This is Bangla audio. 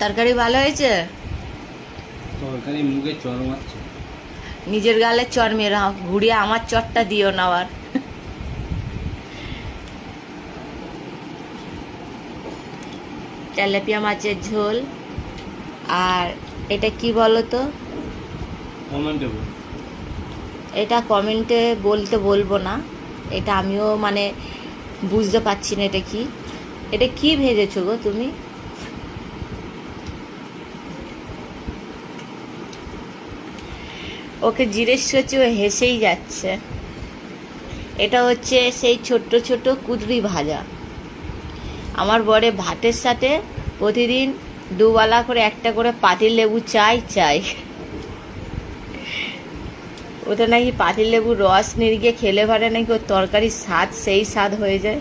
তরকারি ভালো হয়েছে? তরকারি মুখে চর মারছে। নিজের গালে চর মেরে ঘুরিয়ে আমার চরটা দিও না আবার। তেলাপিয়া মাছের ঝোল। আর এটা কি বলো তো? কমেন্টে বল। এটা কমেন্টে বলবো না। এটা আমিও মানে বুঝতে পারছি না এটা কি। এটা কি ভেজেছো গো তুমি? ওকে জিজ্ঞেস করছি, ও হেসেই যাচ্ছে। এটা হচ্ছে সেই ছোট্ট ছোট কুদরি ভাজা। আমার বরে ভাতের সাথে প্রতিদিন দুবেলা করে একটা করে পাতিল লেবু চাই। ওটা নাকি পাতিল লেবুর রস নিয়ে খেলে পারে নাকি ওর তরকারির স্বাদ সেই স্বাদ হয়ে যায়।